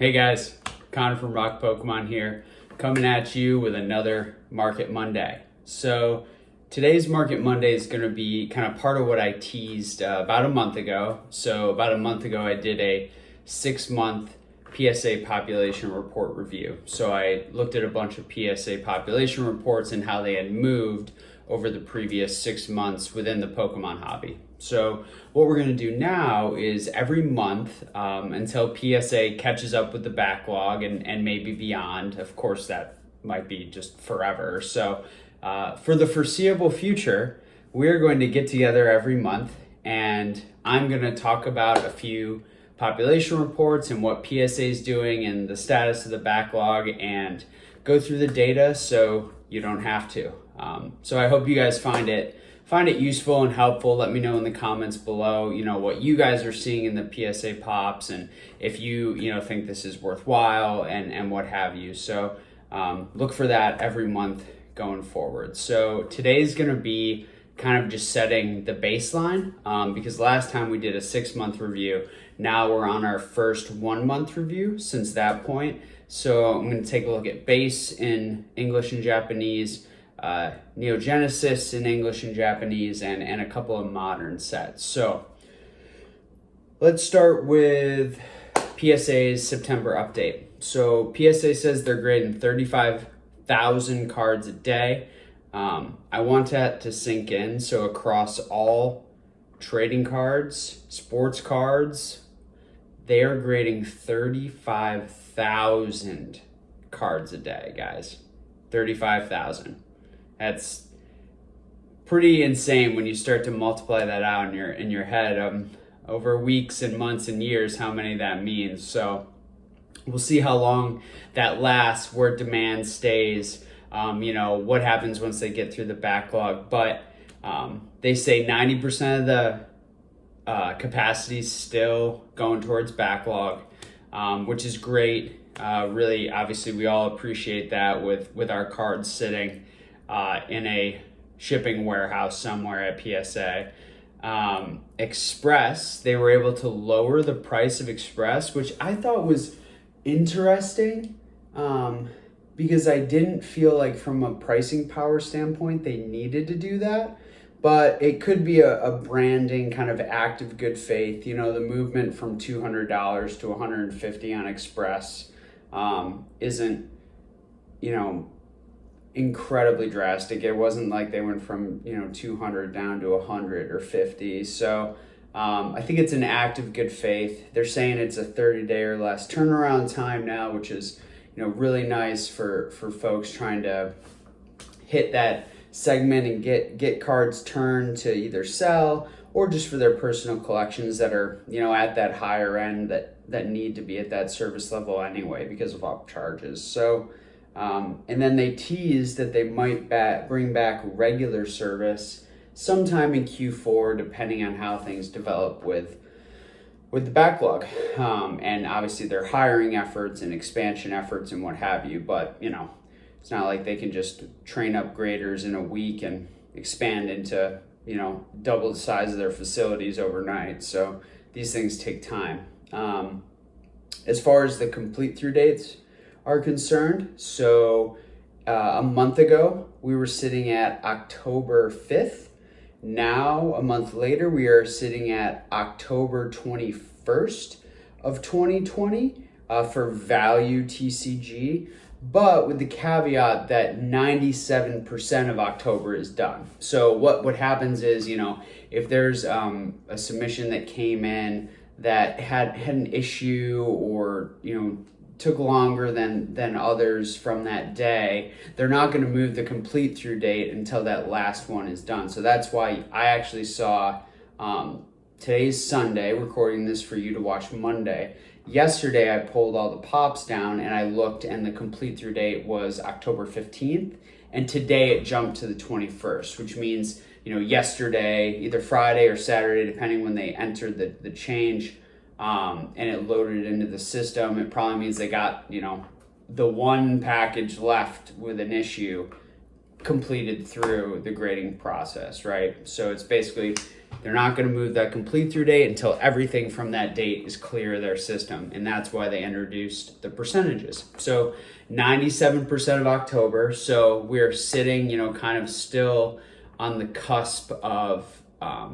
Hey guys, Connor from Rock Pokemon here, coming at you with another Market Monday. So today's Market Monday is going to be kind of part of what I teased about a month ago. So about a month ago, I did a 6-month PSA population report review. So I looked at a bunch of PSA population reports and how they had moved over the previous 6 months within the Pokemon hobby. So what we're going to do now is every month until PSA catches up with the backlog and maybe beyond. Of course, that might be just forever. So for the foreseeable future, we're going to get together every month and I'm going to talk about a few population reports and what PSA is doing and the status of the backlog and go through the data so you don't have to. So I hope you guys find it useful and helpful. Let me know in the comments below, what you guys are seeing in the PSA pops and if you think this is worthwhile and what have you. So look for that every month going forward. So today's going to be kind of just setting the baseline because last time we did a 6-month review. Now we're on our first 1-month review since that point. So I'm going to take a look at base in English and Japanese, Neogenesis in English and Japanese, and a couple of modern sets. So let's start with PSA's September update. So PSA says they're grading 35,000 cards a day. I want that to sink in. So across all trading cards, sports cards, they are grading 35,000 cards a day, guys. 35,000. That's pretty insane when you start to multiply that out in your head over weeks and months and years, how many that means. So we'll see how long that lasts, where demand stays, what happens once they get through the backlog. But they say 90% of the capacity is still going towards backlog, which is great. Really, obviously, we all appreciate that with our cards sitting in a shipping warehouse somewhere at PSA. Express, they were able to lower the price of Express, which I thought was interesting because I didn't feel like from a pricing power standpoint they needed to do that. But it could be a branding kind of act of good faith. The movement from $200 to $150 on Express isn't, incredibly drastic. It wasn't like they went from, 200 down to 100 or 50. So I think it's an act of good faith. They're saying it's a 30-day or less turnaround time now, which is, really nice for folks trying to hit that segment and get cards turned to either sell or just for their personal collections that are at that higher end that need to be at that service level anyway because of upcharges. So and then they teased that they might bring back regular service sometime in Q4 depending on how things develop with the backlog, and obviously their hiring efforts and expansion efforts and what have you. But it's not like they can just train up graders in a week and expand into, double the size of their facilities overnight. So these things take time. As far as the complete through dates are concerned, so a month ago, we were sitting at October 5th. Now, a month later, we are sitting at October 21st of 2020 for value TCG. But with the caveat that 97% of October is done. So what happens is, if there's a submission that came in that had an issue or, took longer than others from that day, they're not going to move the complete through date until that last one is done. So that's why I actually saw today's Sunday, recording this for you to watch Monday. Yesterday, I pulled all the pops down and I looked and the complete through date was October 15th. And today it jumped to the 21st, which means, yesterday, either Friday or Saturday, depending when they entered the change, and it loaded into the system, it probably means they got, the one package left with an issue completed through the grading process, right? So it's basically, They're not going to move that complete through date until everything from that date is clear of their system. And that's why they introduced the percentages. So 97% of October. So we're sitting, kind of still on the cusp of, a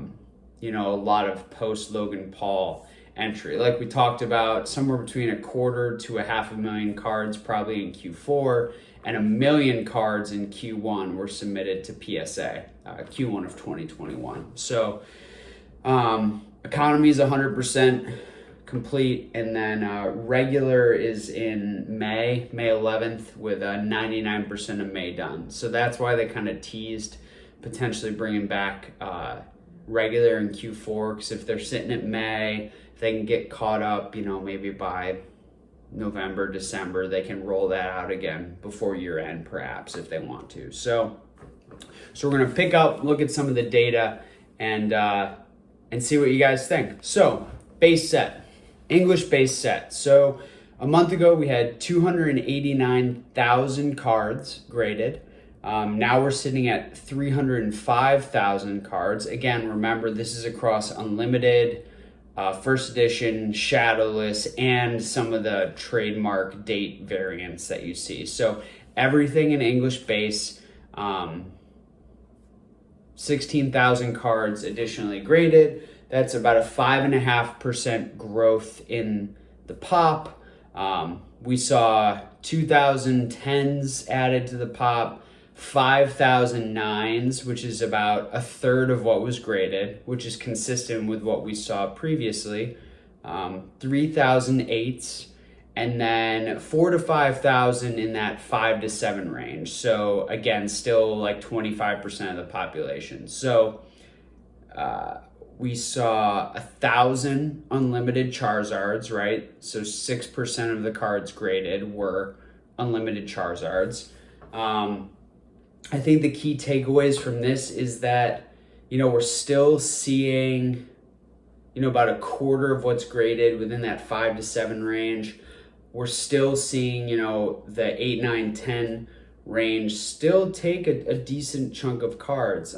lot of post Logan Paul entry. Like we talked about, somewhere between 250,000 to 500,000 cards probably in Q4, and 1 million cards in Q1 were submitted to PSA, Q1 of 2021. So economy is 100% complete, and then regular is in May 11th, with 99% of May done. So that's why they kind of teased potentially bringing back regular in Q4, because if they're sitting at May, they can get caught up, maybe by November, December, they can roll that out again before year end, perhaps, if they want to. So we're going to pick up, look at some of the data, and see what you guys think. So base set, English base set. So a month ago, we had 289,000 cards graded. Now we're sitting at 305,000 cards. Again, remember, this is across unlimited, first edition, shadowless, and some of the trademark date variants that you see. So everything in English base, 16,000 cards additionally graded. That's about a 5.5% growth in the pop. We saw 2,010s added to the pop, 5,009s, which is about a third of what was graded, which is consistent with what we saw previously, 3,008s, and then 4,000 to 5,000 in that 5 to 7 range. So again, still like 25% of the population. So we saw 1,000 unlimited Charizards, right? So 6% of the cards graded were unlimited Charizards. I think the key takeaways from this is that, we're still seeing, about a quarter of what's graded within that 5 to 7 range. We're still seeing, the 8, 9, 10 range still take a decent chunk of cards.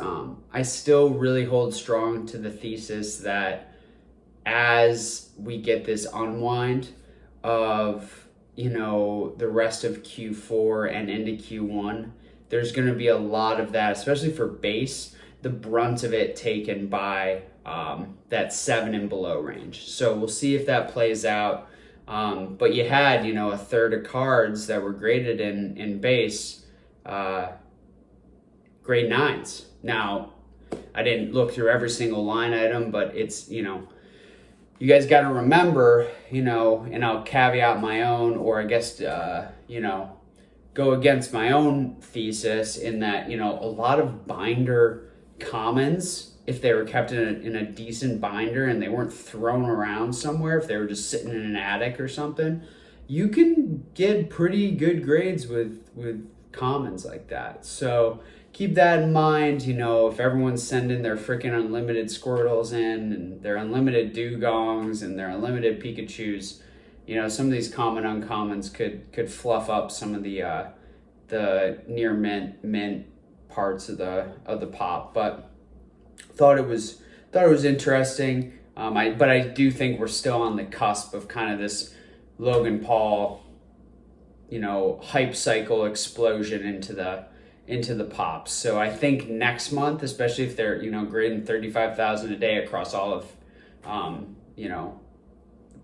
I still really hold strong to the thesis that as we get this unwind of, the rest of Q4 and into Q1, there's going to be a lot of that, especially for base, the brunt of it taken by that 7 and below range. So we'll see if that plays out. But you had, a third of cards that were graded in base, grade 9s. Now, I didn't look through every single line item, but it's, you guys got to remember, and I'll caveat my own, or I guess, go against my own thesis in that, a lot of binder commons, if they were kept in a decent binder and they weren't thrown around somewhere, if they were just sitting in an attic or something, you can get pretty good grades with commons like that. So keep that in mind, if everyone's sending their freaking unlimited Squirtles in, and their unlimited Dugongs and their unlimited Pikachus, some of these common uncommons could fluff up some of the near mint parts of the pop. But thought it was interesting. But I do think we're still on the cusp of kind of this Logan Paul, hype cycle explosion into the pops. So I think next month, especially if they're grading 35,000 a day across all of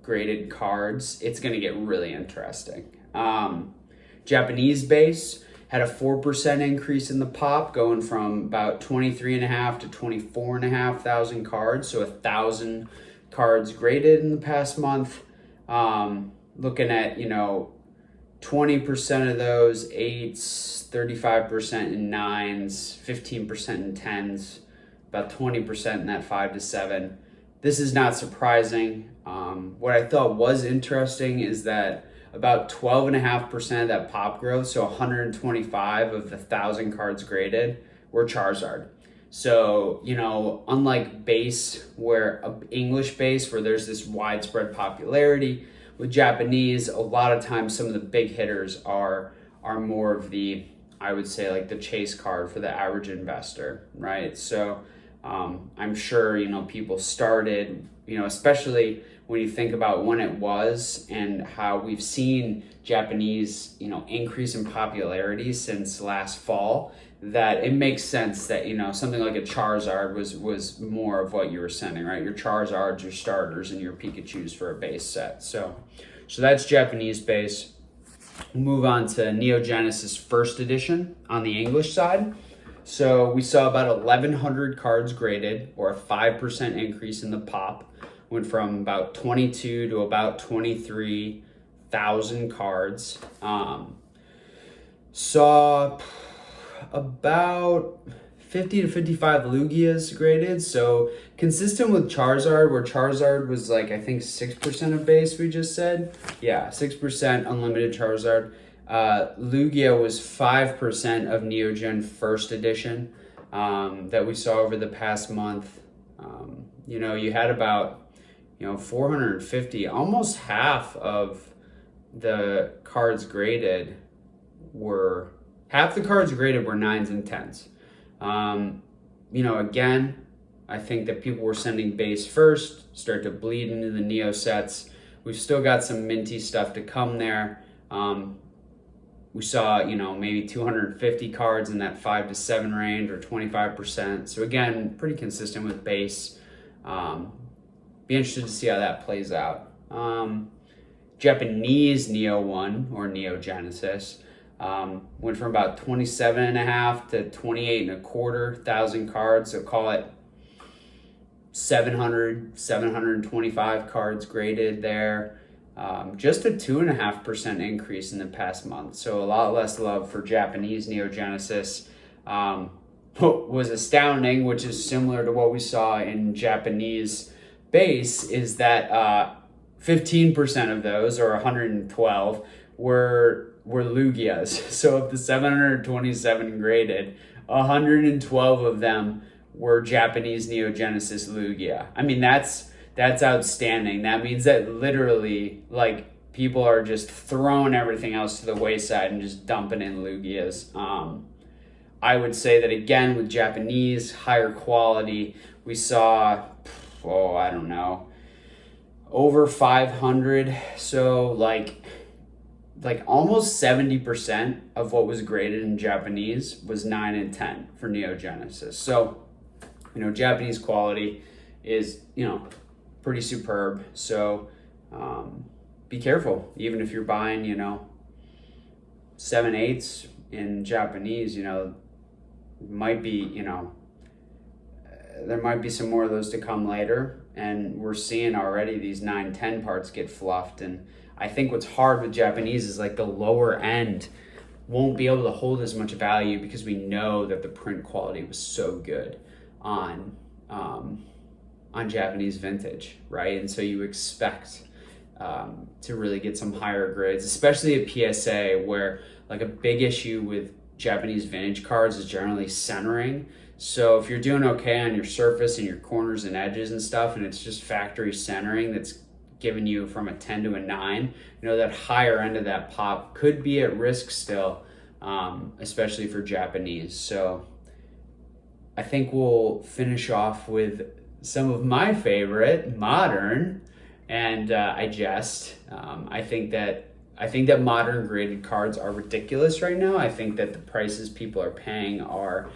graded cards, it's going to get really interesting. Japanese base had a 4% increase in the pop, going from about 23,500 to 24,500 cards. So 1,000 cards graded in the past month. Looking at, 20% of those 8s, 35% in 9s, 15% in 10s, about 20% in that 5 to 7. This is not surprising. What I thought was interesting is that about 12.5% of that pop growth, so 125 of the 1,000 cards graded, were Charizard. So, unlike base, where English base, where there's this widespread popularity, with Japanese, a lot of times some of the big hitters are more of the, I would say, like the chase card for the average investor, right? So I'm sure, people started, especially when you think about when it was and how we've seen Japanese, increase in popularity since last fall, that it makes sense that, something like a Charizard was more of what you were sending, right? Your Charizards, your starters, and your Pikachus for a base set. So that's Japanese base. We'll move on to Neo Genesis First Edition on the English side. So we saw about 1,100 cards graded, or a 5% increase in the pop. Went from about 22 to about 23,000 cards. Saw about 50 to 55 Lugias graded. So consistent with Charizard, where Charizard was like, I think 6% of base, we just said. Yeah, 6% unlimited Charizard. Lugia was 5% of Neogen First Edition that we saw over the past month. You had about 450, almost half of the cards graded were 9s and 10s. Again, I think that people were sending base first, start to bleed into the Neo sets. We've still got some minty stuff to come there. We saw, maybe 250 cards in that 5 to 7 range, or 25%. So again, pretty consistent with base. Be interested to see how that plays out. Japanese Neo 1, or Neo Genesis, went from about 27.5 to 28.25 thousand cards. So call it 725 cards graded there. Just a 2.5% increase in the past month. So a lot less love for Japanese Neo Genesis. What was astounding, which is similar to what we saw in Japanese base, is that 15% of those, or 112, were Lugias. So of the 727 graded, 112 of them were Japanese Neo Genesis Lugia. I mean, that's outstanding. That means that literally, people are just throwing everything else to the wayside and just dumping in Lugias. I would say that, again, with Japanese, higher quality, we saw, over 500. So almost 70% of what was graded in Japanese was 9 and 10 for Neo Genesis. So, Japanese quality is, pretty superb. So be careful, even if you're buying 7/8 in Japanese. Might be there might be some more of those to come later, and we're seeing already these 9/10 parts get fluffed. And I think what's hard with Japanese is the lower end won't be able to hold as much value, because we know that the print quality was so good on Japanese vintage, right? And so you expect to really get some higher grades, especially at PSA, where a big issue with Japanese vintage cards is generally centering. So if you're doing okay on your surface and your corners and edges and stuff, and it's just factory centering that's giving you from a 10 to a 9, that higher end of that pop could be at risk still, especially for Japanese. So I think we'll finish off with some of my favorite, modern, and I jest. I think that modern graded cards are ridiculous right now. I think that the prices people are paying are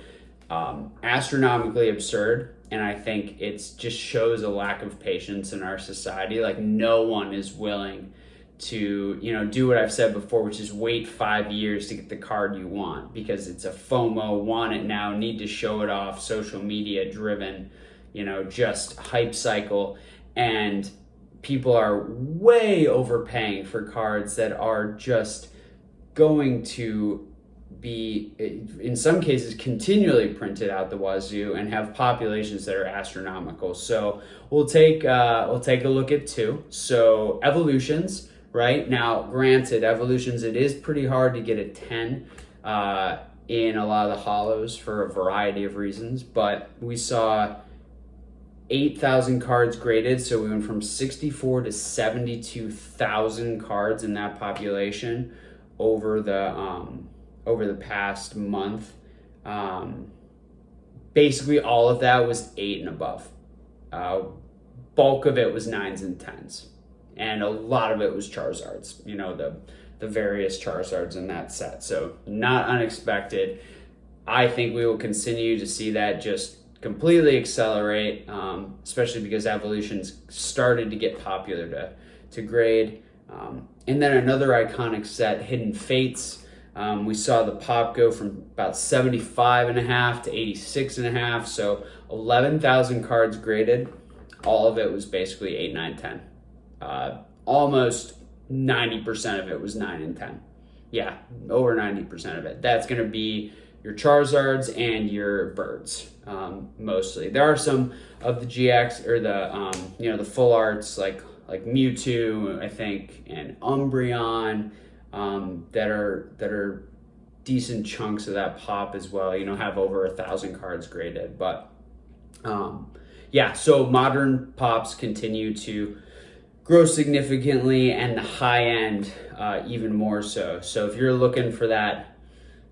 astronomically absurd, and I think it just shows a lack of patience in our society. No one is willing to do what I've said before, which is wait 5 years to get the card you want, because it's a FOMO, want it now, need to show it off, social media driven, just hype cycle. And people are way overpaying for cards that are just going to be, in some cases, continually printed out the wazoo and have populations that are astronomical. So we'll take a look at two. So evolutions, right? Now, granted, evolutions, it is pretty hard to get a 10 in a lot of the hollows for a variety of reasons, but we saw 8,000 cards graded, so we went from 64 to 72,000 cards in that population over the past month. basically all of that was 8 and above. Bulk of it was 9s and 10s. And a lot of it was Charizards, the various Charizards in that set. So not unexpected. I think we will continue to see that just completely accelerate, especially because evolution's started to get popular to grade. And then another iconic set, Hidden Fates. We saw the pop go from about 75.5 to 86.5. So 11,000 cards graded. All of it was basically 8, 9, 10. Almost 90% of it was 9 and 10. Yeah, over 90% of it. That's going to be your Charizards and your birds, mostly. There are some of the GX or the full arts like Mewtwo, I think, and Umbreon, that are decent chunks of that pop as well. Have over 1,000 cards graded, but so modern pops continue to grow significantly, and the high end even more so. So if you're looking for that,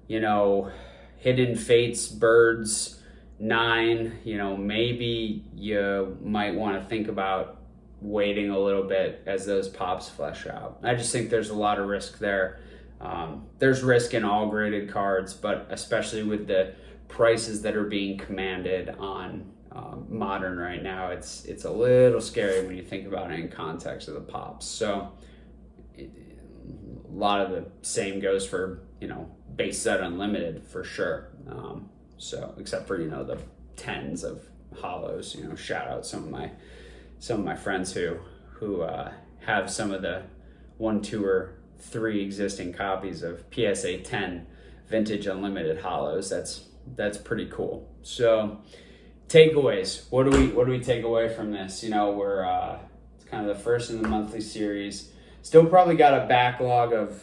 Hidden Fates birds 9, maybe you might want to think about waiting a little bit as those pops flesh out. I just think there's a lot of risk there. There's risk in all graded cards, but especially with the prices that are being commanded on modern right now, it's a little scary when you think about it in context of the pops. So a lot of the same goes for base set unlimited for sure. So except for the tens of hollows. Shout out some of my friends who have some of the 1, 2, or 3 existing copies of PSA 10 vintage unlimited hollows. That's pretty cool. So takeaways. What do we take away from this? We're it's kind of the first in the monthly series. Still probably got a backlog of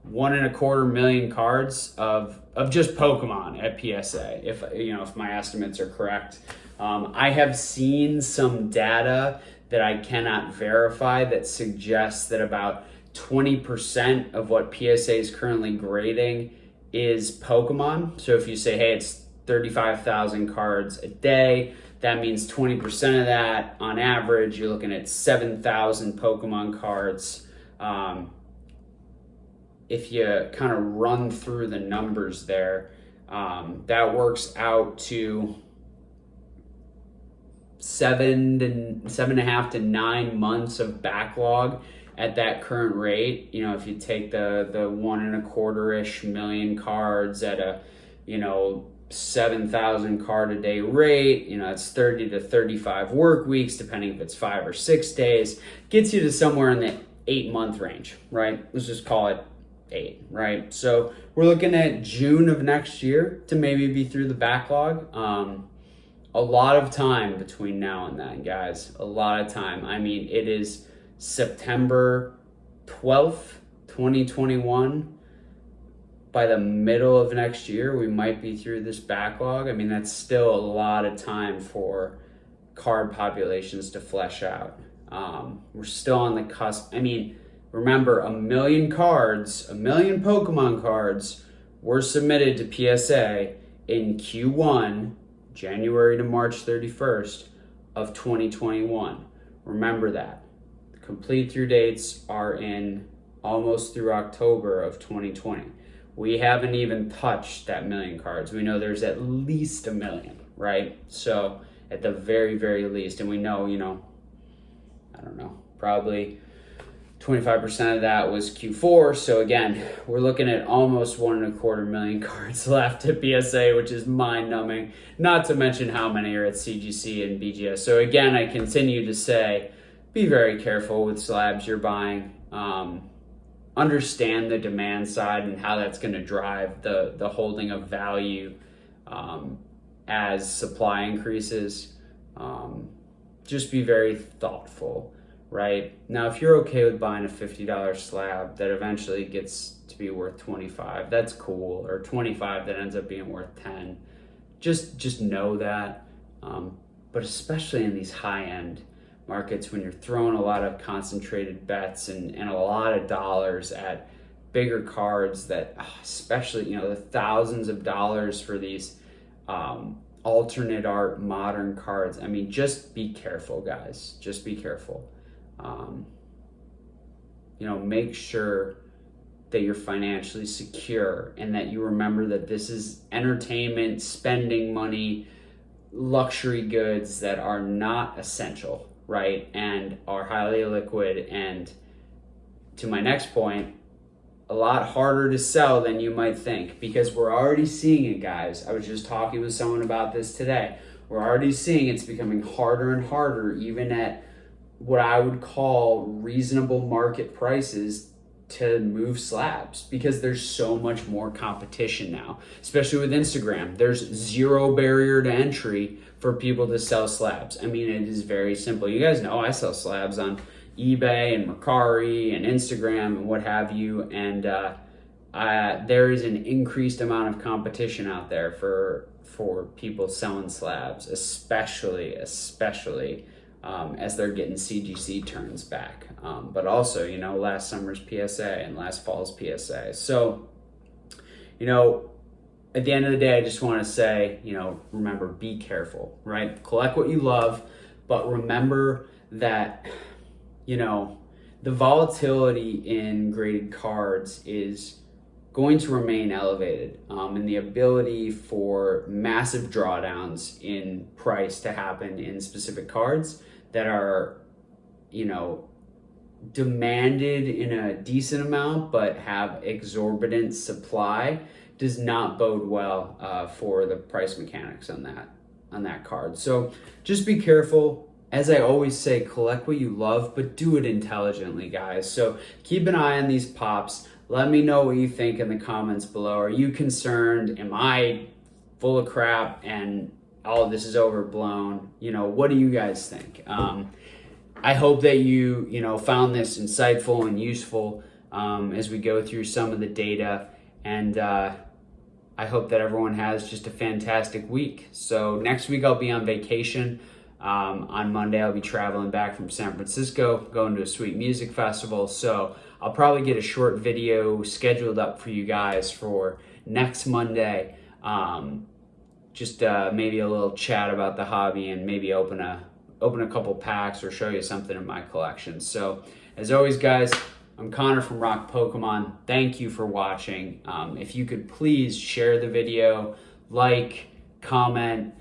1.25 million cards of just Pokemon at PSA. If my estimates are correct, I have seen some data that I cannot verify that suggests that about 20% of what PSA is currently grading is Pokemon. So if you say, hey, it's 35,000 cards a day, that means 20% of that, on average, you're looking at 7,000 Pokemon cards. If you kind of run through the numbers there, that works out to 7.5 to 9 months of backlog at that current rate. If you take the 1.25-ish million cards at a 7,000 card a day rate, it's 30 to 35 work weeks, depending if it's 5 or 6 days, gets you to somewhere in the 8-month range, right? Let's just call it 8, right? So we're looking at June of next year to maybe be through the backlog. A lot of time between now and then, guys. A lot of time. I mean, it is September 12th, 2021. By the middle of next year, we might be through this backlog. I mean, that's still a lot of time for card populations to flesh out. We're still on the cusp. I mean, remember, 1 million cards, 1 million Pokemon cards were submitted to PSA in Q1, January to March 31st of 2021. Remember that. The complete through dates are in almost through October of 2020. We haven't even touched that 1 million cards. We know there's at least 1 million, right? So at the very, very least, and we know, I don't know, probably 25% of that was Q4. So again, we're looking at almost 1.25 million cards left at PSA, which is mind-numbing. Not to mention how many are at CGC and BGS. So again, I continue to say, be very careful with slabs you're buying. Understand the demand side and how that's going to drive the holding of value as supply increases. Just be very thoughtful. Right? Now, if you're okay with buying a $50 slab that eventually gets to be worth 25, that's cool. Or 25 that ends up being worth 10. Just know that. But especially in these high-end markets, when you're throwing a lot of concentrated bets and a lot of dollars at bigger cards that, especially, the thousands of dollars for these alternate art, modern cards. I mean, just be careful, guys. Just be careful. Make sure that you're financially secure and that you remember that this is entertainment, spending money, luxury goods that are not essential, right? And are highly illiquid. And to my next point, a lot harder to sell than you might think, because we're already seeing it, guys. I was just talking with someone about this today. We're already seeing it's becoming harder and harder, even at what I would call reasonable market prices, to move slabs, because there's so much more competition now, especially with Instagram. There's zero barrier to entry for people to sell slabs. I mean, it is very simple. You guys know I sell slabs on eBay and Mercari and Instagram and what have you, and there is an increased amount of competition out there for people selling slabs, especially as they're getting CGC turns back, but also last summer's PSA and last fall's PSA. So at the end of the day, I just want to say, remember, be careful, right? Collect what you love, but remember that the volatility in graded cards is going to remain elevated, and the ability for massive drawdowns in price to happen in specific cards that are, demanded in a decent amount but have exorbitant supply does not bode well for the price mechanics on that card. So just be careful. As I always say, collect what you love, but do it intelligently, guys. So keep an eye on these pops. Let me know what you think in the comments below. Are you concerned? Am I full of crap and all of this is overblown? What do you guys think? I hope that you found this insightful and useful as we go through some of the data, and I hope that everyone has just a fantastic week. So next week I'll be on vacation. On Monday I'll be traveling back from San Francisco, going to a sweet music festival. So I'll probably get a short video scheduled up for you guys for next Monday. Just maybe a little chat about the hobby and maybe open a couple packs or show you something in my collection. So as always, guys, I'm Connor from Rock Pokemon. Thank you for watching. If you could please share the video, like, comment,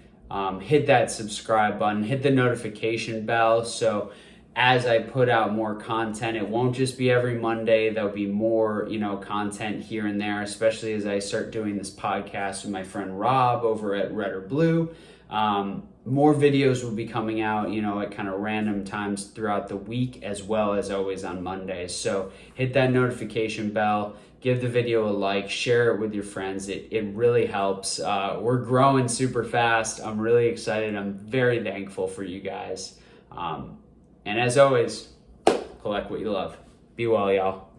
hit that subscribe button, hit the notification bell, so as I put out more content, it won't just be every Monday. There'll be more, content here and there, especially as I start doing this podcast with my friend Rob over at Red or Blue. More videos will be coming out, at kind of random times throughout the week, as well as always on Mondays. So hit that notification bell, give the video a like, share it with your friends. It really helps. We're growing super fast. I'm really excited. I'm very thankful for you guys. And as always, collect what you love. Be well, y'all.